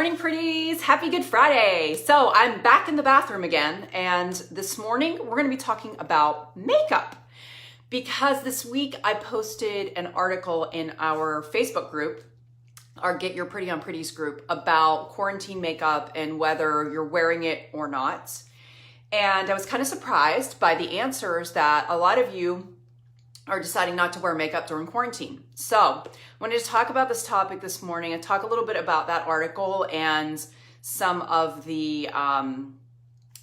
morning, pretties. Happy Good Friday. So I'm back in the bathroom again, and this morning we're going to be talking about makeup because this week I posted an article in our Facebook group, our Get Your Pretty on Pretties group, about quarantine makeup and whether you're wearing it or not. And I was kind of surprised by the answers that a lot of you are deciding not to wear makeup during quarantine. So I wanted to talk about this topic this morning and talk a little bit about that article and some of the,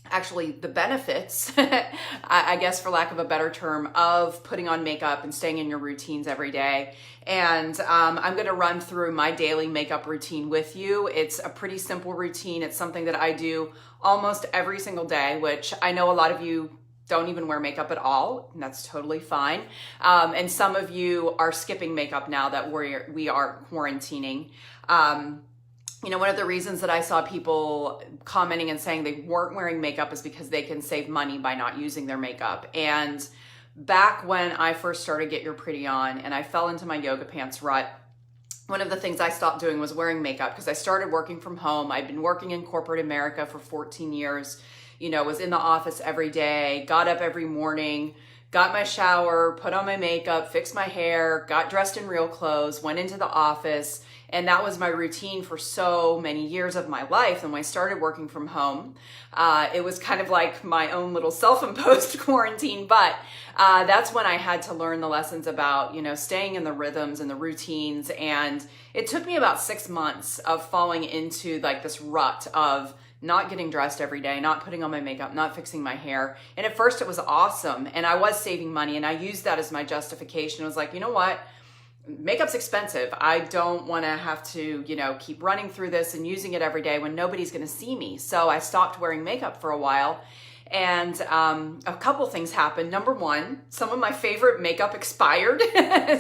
actually the benefits, I guess for lack of a better term, of putting on makeup and staying in your routines every day. And I'm gonna run through my daily makeup routine with you. It's a pretty simple routine. It's something that I do almost every single day, which I know a lot of you don't even wear makeup at all, and that's totally fine. And some of you are skipping makeup now that we are quarantining. You know, one of the reasons that I saw people commenting and saying they weren't wearing makeup is because they can save money by not using their makeup. And back when I first started Get Your Pretty on and I fell into my yoga pants rut, one of the things I stopped doing was wearing makeup because I started working from home. I'd been working in corporate America for 14 years. You know, was in the office every day, got up every morning, got my shower, put on my makeup, fixed my hair, got dressed in real clothes, went into the office. And that was my routine for so many years of my life. And when I started working from home, it was kind of like my own little self-imposed quarantine. But that's when I had to learn the lessons about, you know, staying in the rhythms and the routines. And it took me about 6 months of falling into like this rut of not getting dressed every day, not putting on my makeup, not fixing my hair. And at first it was awesome. And I was saving money and I used that as my justification. I was like, you know what? Makeup's expensive. I don't want to have to, you know, keep running through this and using it every day when nobody's going to see me. So I stopped wearing makeup for a while. And a couple things happened. Number one, some of my favorite makeup expired.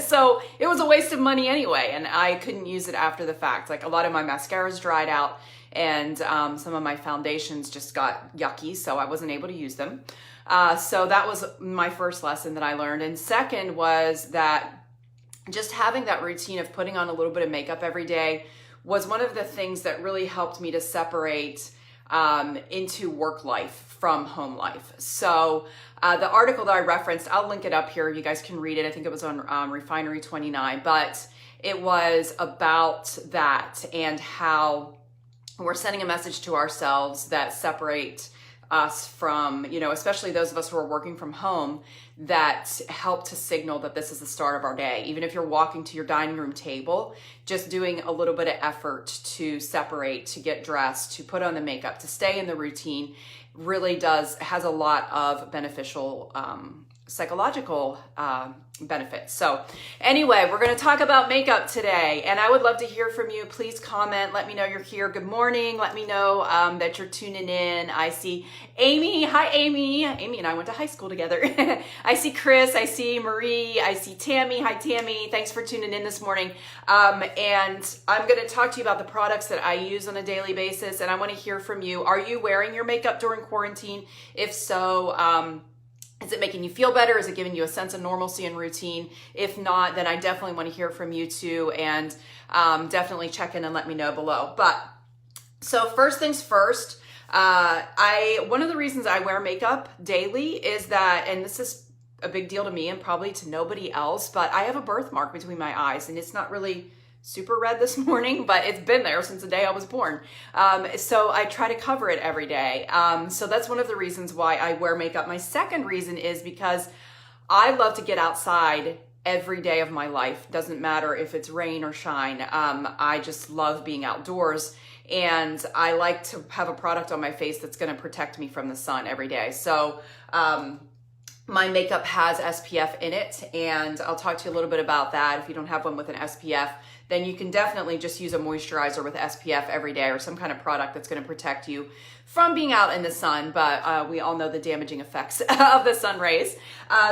So it was a waste of money anyway. And I couldn't use it after the fact. Like a lot of my mascaras dried out. And some of my foundations just got yucky, so I wasn't able to use them. So that was my first lesson that I learned. And second was that just having that routine of putting on a little bit of makeup every day was one of the things that really helped me to separate into work life from home life. So the article that I referenced, I'll link it up here. You guys can read it. I think it was on Refinery 29, but it was about that and how we're sending a message to ourselves that separate us from, you know, especially those of us who are working from home, that help to signal that this is the start of our day. Even if you're walking to your dining room table, just doing a little bit of effort to separate, to get dressed, to put on the makeup, to stay in the routine really has a lot of beneficial psychological benefits. So anyway, we're going to talk about makeup today, and I would love to hear from you. Please comment. Let me know you're here. Good morning. Let me know that you're tuning in. I see Amy. Hi, Amy. Amy and I went to high school together. I see Chris. I see Marie. I see Tammy. Hi, Tammy. Thanks for tuning in this morning. And I'm going to talk to you about the products that I use on a daily basis, and I want to hear from you. Are you wearing your makeup during quarantine? If so, is it making you feel better? Is it giving you a sense of normalcy and routine? If not, then I definitely want to hear from you too, and definitely check in and let me know below. But so first things first, one of the reasons I wear makeup daily is that, and this is a big deal to me and probably to nobody else, but I have a birthmark between my eyes, and it's not really super red this morning, but it's been there since the day I was born. So I try to cover it every day. So that's one of the reasons why I wear makeup. My second reason is because I love to get outside every day of my life. Doesn't matter if it's rain or shine. I just love being outdoors, and I like to have a product on my face that's going to protect me from the sun every day. So my makeup has SPF in it, and I'll talk to you a little bit about that. If you don't have one with an SPF, then you can definitely just use a moisturizer with SPF every day, or some kind of product that's going to protect you from being out in the sun. But we all know the damaging effects of the sun rays.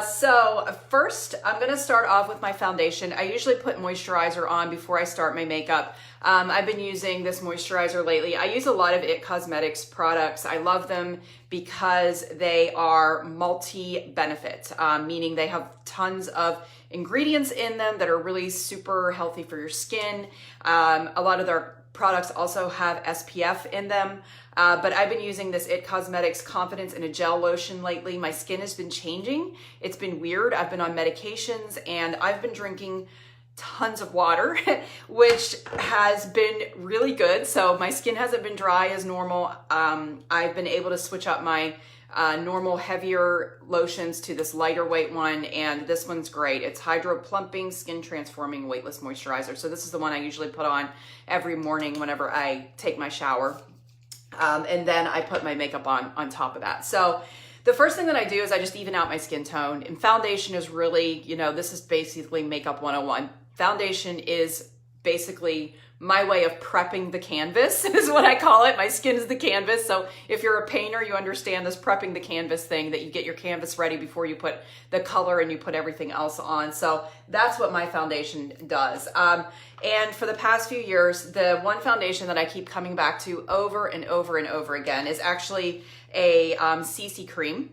So first, I'm going to start off with my foundation. I usually put moisturizer on before I start my makeup. I've been using this moisturizer lately. I use a lot of IT Cosmetics products. I love them because they are multi-benefit, meaning they have tons of ingredients in them that are really super healthy for your skin. A lot of their products also have SPF in them, but I've been using this IT Cosmetics Confidence in a Gel Lotion lately. My skin has been changing. It's been weird. I've been on medications and I've been drinking tons of water, which has been really good. So my skin hasn't been dry as normal. I've been able to switch up my normal heavier lotions to this lighter weight one, and this one's great. It's Hydro Plumping Skin Transforming Weightless Moisturizer. So this is the one I usually put on every morning whenever I take my shower. And then I put my makeup on top of that. So the first thing that I do is I just even out my skin tone. And foundation is really, you know, this is basically makeup 101. Foundation is basically my way of prepping the canvas is what I call it. My skin is the canvas. So if you're a painter, you understand this prepping the canvas thing, that you get your canvas ready before you put the color and you put everything else on. So that's what my foundation does. And for the past few years, the one foundation that I keep coming back to over and over and over again is actually a CC cream.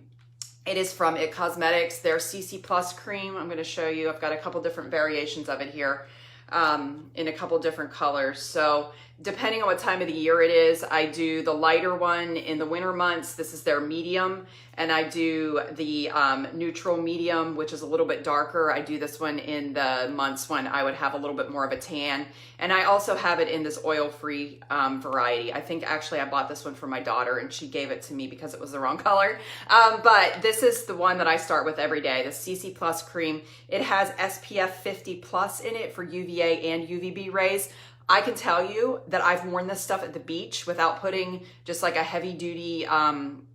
It is from IT Cosmetics, their CC Plus cream. I'm gonna show you, I've got a couple different variations of it here in a couple different colors. So depending on what time of the year it is, I do the lighter one in the winter months. This is their medium. And I do the neutral medium, which is a little bit darker. I do this one in the months when I would have a little bit more of a tan. And I also have it in this oil-free variety. I think actually I bought this one for my daughter and she gave it to me because it was the wrong color. But this is the one that I start with every day, the CC Plus cream. It has SPF 50 plus in it for UVA and UVB rays. I can tell you that I've worn this stuff at the beach without putting just like a heavy duty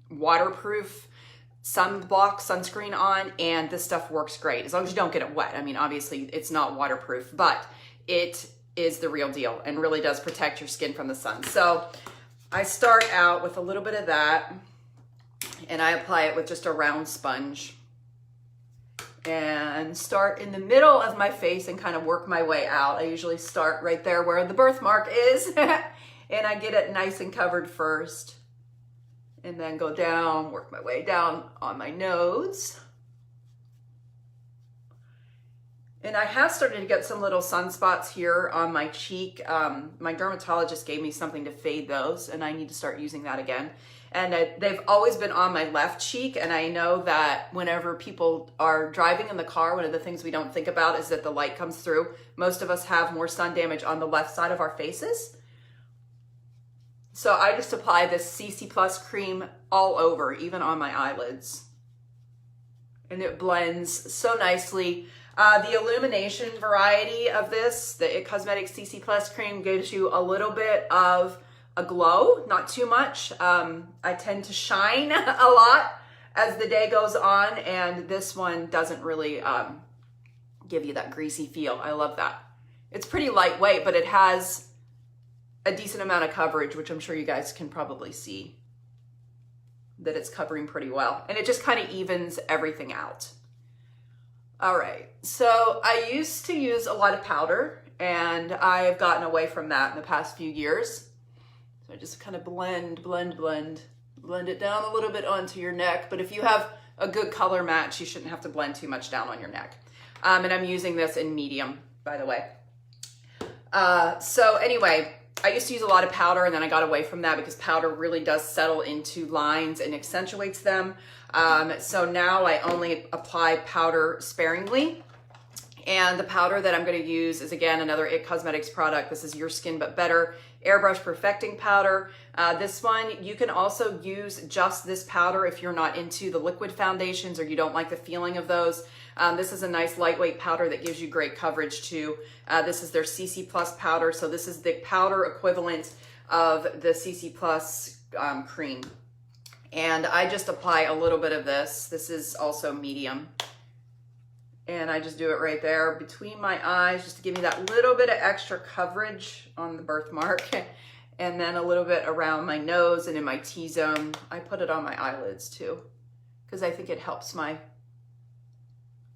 waterproof sunscreen on, and this stuff works great as long as you don't get it wet. I mean, obviously it's not waterproof, but it is the real deal and really does protect your skin from the sun. So I start out with a little bit of that and I apply it with just a round sponge and start in the middle of my face and kind of work my way out. I usually start right there where the birthmark is and I get it nice and covered first, and then go down, work my way down on my nose. And I have started to get some little sunspots here on my cheek. My dermatologist gave me something to fade those, and I need to start using that again. And they've always been on my left cheek, and I know that whenever people are driving in the car, one of the things we don't think about is that the light comes through. Most of us have more sun damage on the left side of our faces. So I just apply this CC Plus cream all over, even on my eyelids. And it blends so nicely. The illumination variety of this, the IT Cosmetics CC Plus cream, gives you a little bit of a glow, not too much. I tend to shine a lot as the day goes on, and this one doesn't really give you that greasy feel. I love that. It's pretty lightweight, but it has a decent amount of coverage, which I'm sure you guys can probably see that it's covering pretty well. And it just kind of evens everything out. All right, so I used to use a lot of powder, and I've gotten away from that in the past few years. So I just kind of blend it down a little bit onto your neck. But if you have a good color match, you shouldn't have to blend too much down on your neck. And I'm using this in medium, by the way. So anyway, I used to use a lot of powder, and then I got away from that because powder really does settle into lines and accentuates them. So now I only apply powder sparingly. And the powder that I'm going to use is, again, another IT Cosmetics product. This is Your Skin But Better Airbrush Perfecting Powder. This one, you can also use just this powder if you're not into the liquid foundations or you don't like the feeling of those. This is a nice lightweight powder that gives you great coverage too. This is their CC Plus powder. So this is the powder equivalent of the CC Plus cream. And I just apply a little bit of this. This is also medium. And I just do it right there between my eyes just to give me that little bit of extra coverage on the birthmark. And then a little bit around my nose and in my T-zone. I put it on my eyelids too, because I think it helps my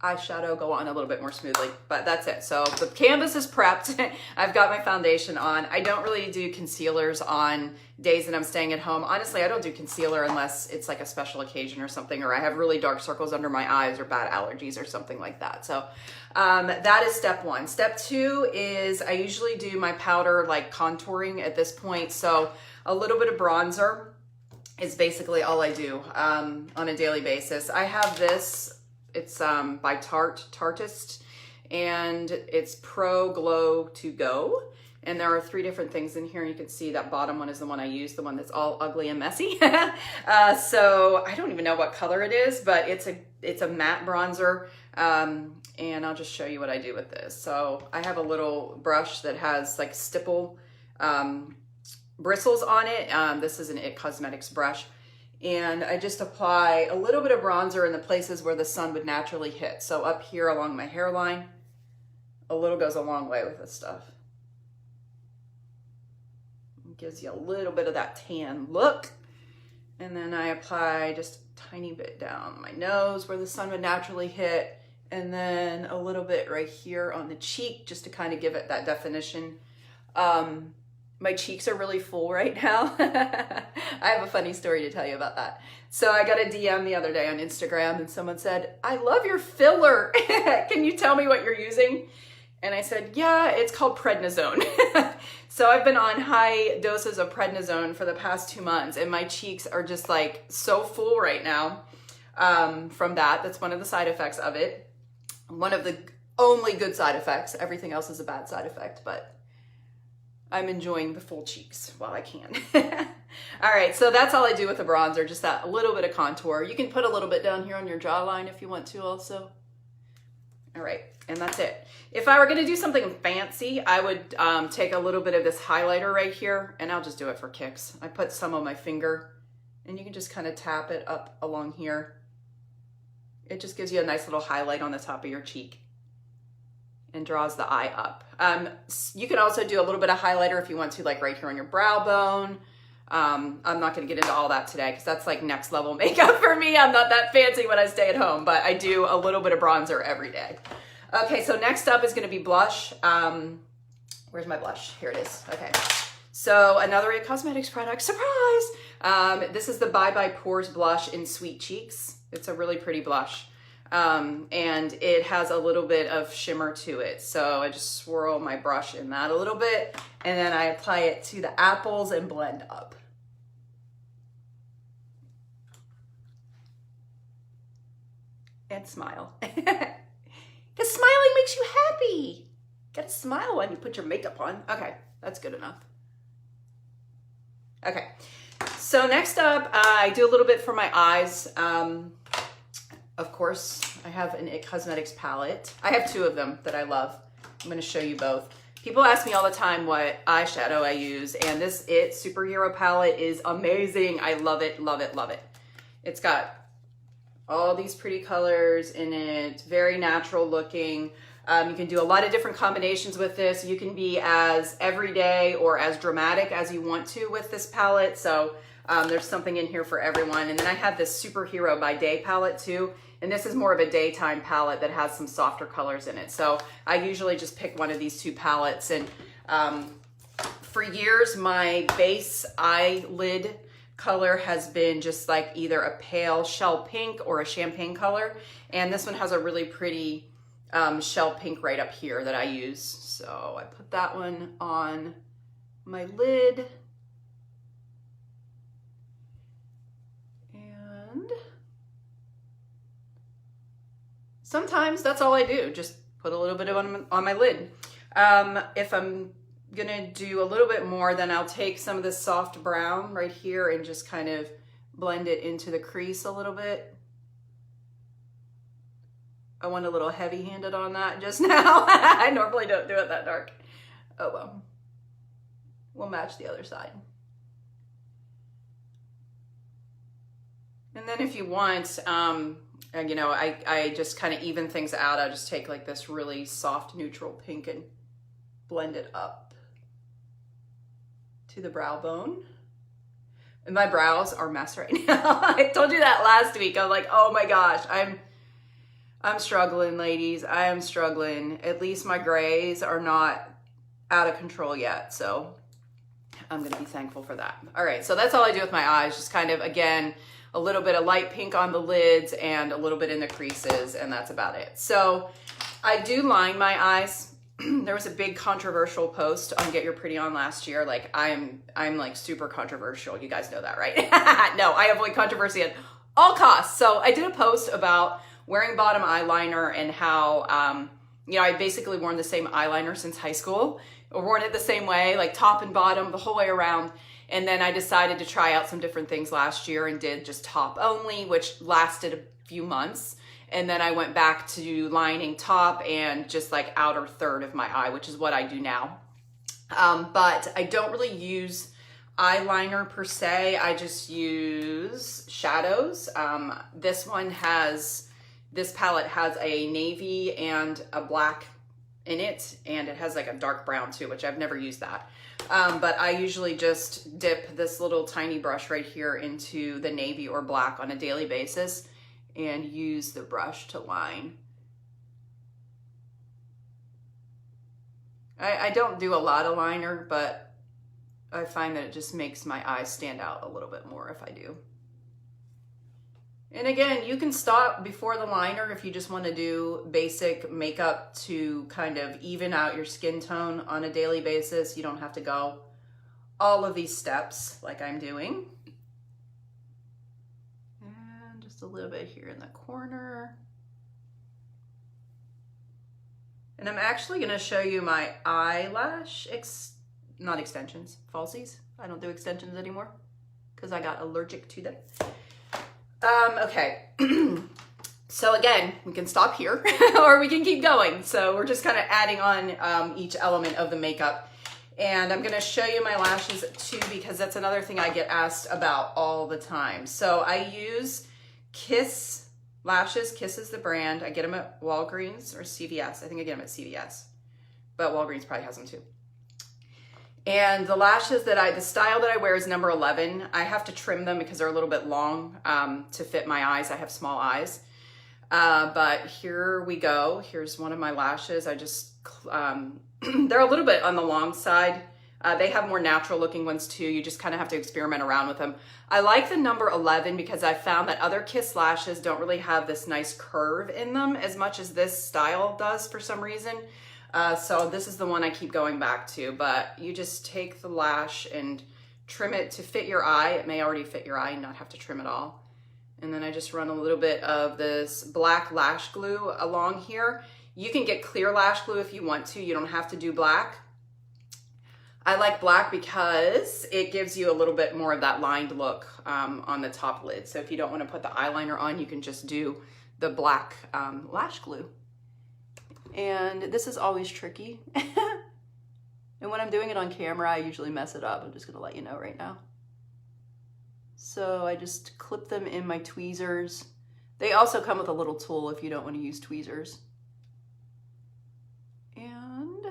eyeshadow go on a little bit more smoothly, but that's it. So the canvas is prepped. I've got my foundation on. I don't really do concealers on days that I'm staying at home. Honestly, I don't do concealer unless it's like a special occasion or something, or I have really dark circles under my eyes or bad allergies or something like that. So that is step one. Step two is I usually do my powder like contouring at this point. So a little bit of bronzer is basically all I do on a daily basis. I have this. It's by Tartist, and it's Pro Glow to Go. And there are 3 different things in here. You can see that bottom one is the one I use, the one that's all ugly and messy. So I don't even know what color it is, but it's a matte bronzer. And I'll just show you what I do with this. So I have a little brush that has like stipple bristles on it. This is an IT Cosmetics brush. And I just apply a little bit of bronzer in the places where the sun would naturally hit. So up here along my hairline, a little goes a long way with this stuff. It gives you a little bit of that tan look. And then I apply just a tiny bit down my nose where the sun would naturally hit. And then a little bit right here on the cheek just to kind of give it that definition. My cheeks are really full right now. I have a funny story to tell you about that. So I got a DM the other day on Instagram and someone said, I love your filler. Can you tell me what you're using? And I said, yeah, it's called prednisone. So I've been on high doses of prednisone for the past 2 months and my cheeks are just like so full right now from that. That's one of the side effects of it. One of the only good side effects. Everything else is a bad side effect, but I'm enjoying the full cheeks while I can. All right, so that's all I do with the bronzer, just that little bit of contour. You can put a little bit down here on your jawline if you want to also. All right, and that's it. If I were gonna do something fancy, I would take a little bit of this highlighter right here, and I'll just do it for kicks. I put some on my finger, and you can just kind of tap it up along here. It just gives you a nice little highlight on the top of your cheek and draws the eye up. You can also do a little bit of highlighter if you want to, like right here on your brow bone. I'm not gonna get into all that today because that's like next level makeup for me. I'm not that fancy when I stay at home, but I do a little bit of bronzer every day. Okay, so next up is gonna be blush. Where's my blush? Here it is, okay. So another IT Cosmetics product, surprise! This is the Bye Bye Pores blush in Sweet Cheeks. It's a really pretty blush. And it has a little bit of shimmer to it. So I just swirl my brush in that a little bit, and then I apply it to the apples and blend up. And smile. Because smiling makes you happy. Gotta smile when you put your makeup on. Okay, that's good enough. Okay, so next up, I do a little bit for my eyes. Of course, I have an IT Cosmetics palette. I have 2 of them that I love. I'm gonna show you both. People ask me all the time what eyeshadow I use, and this IT Superhero palette is amazing. I love it, love it, love it. It's got all these pretty colors in it, very natural looking. You can do a lot of different combinations with this. You can be as everyday or as dramatic as you want to with this palette. So there's something in here for everyone. And then I have this Superhero by Day palette too. And this is more of a daytime palette that has some softer colors in it. So I usually just pick one of these 2 palettes. And for years, my base eyelid color has been just like either a pale shell pink or a champagne color. And this one has a really pretty shell pink right up here that I use. So I put that one on my lid. And sometimes that's all I do, just put a little bit on my lid. If I'm gonna do a little bit more, then I'll take some of this soft brown right here and just kind of blend it into the crease a little bit. I went a little heavy-handed on that just now. I normally don't do it that dark. Oh well. We'll match the other side. And then if you want, you know, I just kind of even things out. I just take like this really soft neutral pink and blend it up to the brow bone. And my brows are a mess right now. I told you that last week. I'm like, oh my gosh, I'm struggling, ladies. I am struggling. At least my grays are not out of control yet, so I'm gonna be thankful for that. All right, so that's all I do with my eyes. Just kind of, again, a little bit of light pink on the lids and a little bit in the creases, and that's about it. So I do line my eyes. There was a big controversial post on Get Your Pretty On last year. Like I'm like super controversial. You guys know that, right? No, I avoid controversy at all costs. So I did a post about wearing bottom eyeliner and how, you know, I basically worn the same eyeliner since high school. Or worn it the same way, like top and bottom, the whole way around. And then I decided to try out some different things last year and did just top only, which lasted a few months. And then I went back to lining top and just like outer third of my eye, which is what I do now. But I don't really use eyeliner per se. I just use shadows. This palette has a navy and a black in it, and it has like a dark brown too, which I've never used that. But I usually just dip this little tiny brush right here into the navy or black on a daily basis and use the brush to line. I don't do a lot of liner, but I find that it just makes my eyes stand out a little bit more if I do. And again, you can stop before the liner if you just want to do basic makeup to kind of even out your skin tone on a daily basis. You don't have to go all of these steps like I'm doing. And just a little bit here in the corner. And I'm actually going to show you my eyelash, not extensions, falsies. I don't do extensions anymore because I got allergic to them. Okay, so again, we can stop here or we can keep going. So we're just kind of adding on each element of the makeup. And I'm gonna show you my lashes too, because that's another thing I get asked about all the time. So I use Kiss lashes. Kiss is the brand. I get them at Walgreens or CVS. I think I get them at CVS, but Walgreens probably has them too. And the lashes the style that I wear is number 11. I have to trim them because they're a little bit long to fit my eyes. I have small eyes. But here we go. Here's one of my lashes. I just, they're a little bit on the long side. They have more natural looking ones too. You just kind of have to experiment around with them. I like the number 11 because I found that other Kiss lashes don't really have this nice curve in them as much as this style does for some reason. So this is the one I keep going back to, but you just take the lash and trim it to fit your eye. It may already fit your eye and not have to trim it all. And then I just run a little bit of this black lash glue along here. You can get clear lash glue if you want to. You don't have to do black. I like black because it gives you a little bit more of that lined look on the top lid. So if you don't want to put the eyeliner on, you can just do the black lash glue. And this is always tricky. And when I'm doing it on camera, I usually mess it up. I'm just gonna let you know right now. So I just clip them in my tweezers. They also come with a little tool if you don't want to use tweezers. And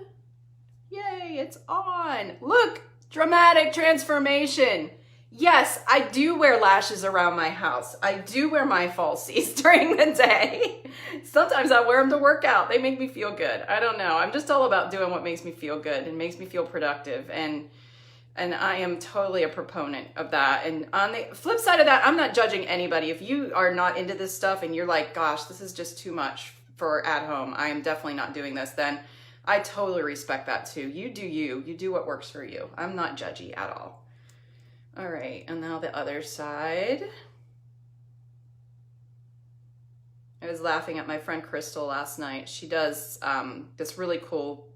yay, it's on. Look, dramatic transformation. Yes, I do wear lashes around my house. I do wear my falsies during the day. Sometimes I wear them to work out. They make me feel good. I don't know. I'm just all about doing what makes me feel good and makes me feel productive. And I am totally a proponent of that. And on the flip side of that, I'm not judging anybody. If you are not into this stuff and you're like, gosh, this is just too much for at home, I am definitely not doing this, then I totally respect that too. You do you. You do what works for you. I'm not judgy at all. All right, and now the other side. I was laughing at my friend Crystal last night. She does this really cool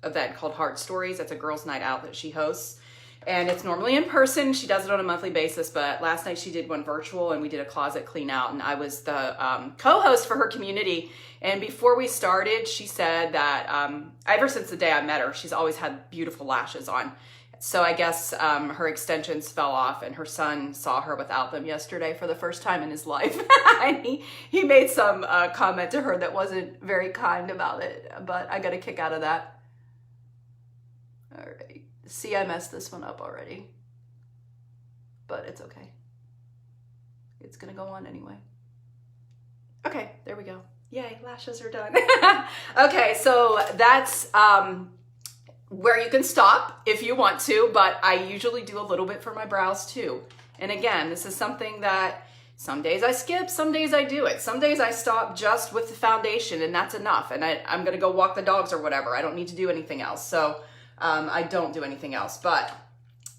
event called Heart Stories. It's a girls' night out that she hosts. And it's normally in person. She does it on a monthly basis, but last night she did one virtual and we did a closet clean out, and I was the co-host for her community. And before we started, she said that ever since the day I met her, she's always had beautiful lashes on. So I guess her extensions fell off and her son saw her without them yesterday for the first time in his life. And he made some comment to her that wasn't very kind about it, but I got a kick out of that. All right. See, I messed this one up already, but it's okay. It's gonna go on anyway. Okay, there we go. Yay, lashes are done. Okay, so that's where you can stop if you want to, but I usually do a little bit for my brows too. And again, this is something that some days I skip, some days I do it. Some days I stop just with the foundation and that's enough. And I'm gonna go walk the dogs or whatever. I don't need to do anything else. So I don't do anything else. But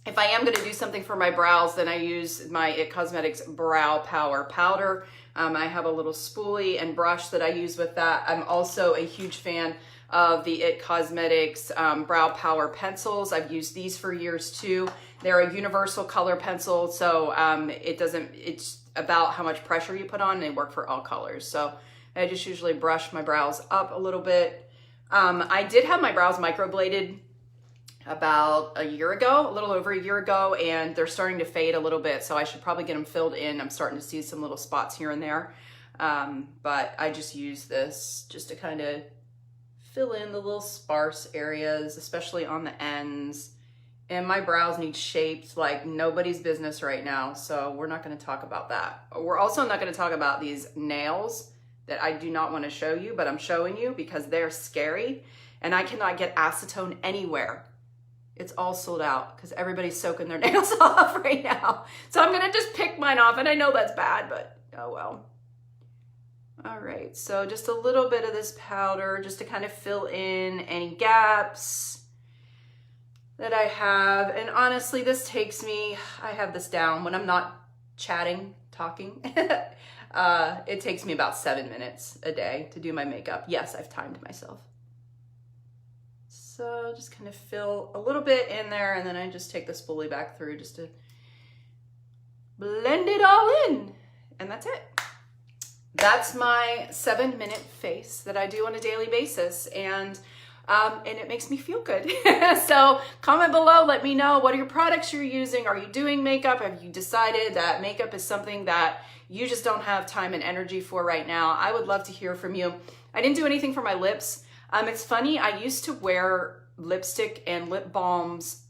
if I am gonna do something for my brows, then I use my IT Cosmetics Brow Power Powder. I have a little spoolie and brush that I use with that. I'm also a huge fan of the IT Cosmetics Brow Power Pencils. I've used these for years too. They're a universal color pencil, so it's about how much pressure you put on, and they work for all colors. So I just usually brush my brows up a little bit. I did have my brows microbladed about a year ago, a little over a year ago, and they're starting to fade a little bit, so I should probably get them filled in. I'm starting to see some little spots here and there, but I just use this just to kind of fill in the little sparse areas, especially on the ends. And my brows need shaped like nobody's business right now, so we're not going to talk about that. We're also not going to talk about these nails that I do not want to show you, but I'm showing you because they're scary, and I cannot get acetone anywhere. It's all sold out because everybody's soaking their nails off right now. So I'm going to just pick mine off, and I know that's bad, but oh well. All right, so just a little bit of this powder just to kind of fill in any gaps that I have. And honestly, this takes me, I have this down when I'm not talking. It takes me about 7 minutes a day to do my makeup. Yes, I've timed myself. So just kind of fill a little bit in there, and then I just take the spoolie back through just to blend it all in. And that's it. That's my 7-minute face that I do on a daily basis. And it makes me feel good. So comment below, let me know, what are your products you're using? Are you doing makeup? Have you decided that makeup is something that you just don't have time and energy for right now? I would love to hear from you. I didn't do anything for my lips. It's funny, I used to wear lipstick and lip balms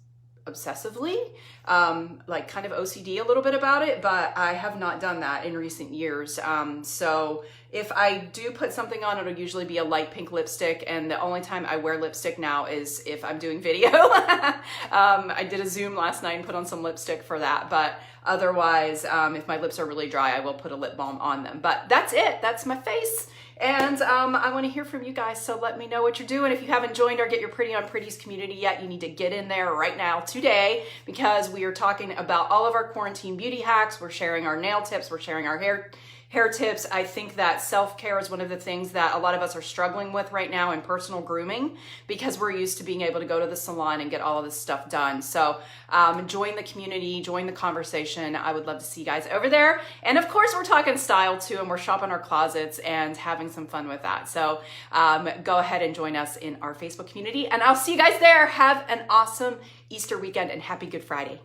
obsessively, like kind of OCD a little bit about it, but I have not done that in recent years. So if I do put something on, it'll usually be a light pink lipstick, and the only time I wear lipstick now is if I'm doing video. I did a Zoom last night and put on some lipstick for that, but otherwise, if my lips are really dry, I will put a lip balm on them. But that's it, that's my face. And I want to hear from you guys, so let me know what you're doing. If you haven't joined our Get Your Pretty on Pretties community yet, you need to get in there right now today, because we are talking about all of our quarantine beauty hacks. We're sharing our nail tips. We're sharing our hair tips. I think that self-care is one of the things that a lot of us are struggling with right now in personal grooming, because we're used to being able to go to the salon and get all of this stuff done. So join the community, join the conversation. I would love to see you guys over there. And of course, we're talking style too, and we're shopping our closets and having some fun with that. So go ahead and join us in our Facebook community, and I'll see you guys there. Have an awesome Easter weekend and happy Good Friday.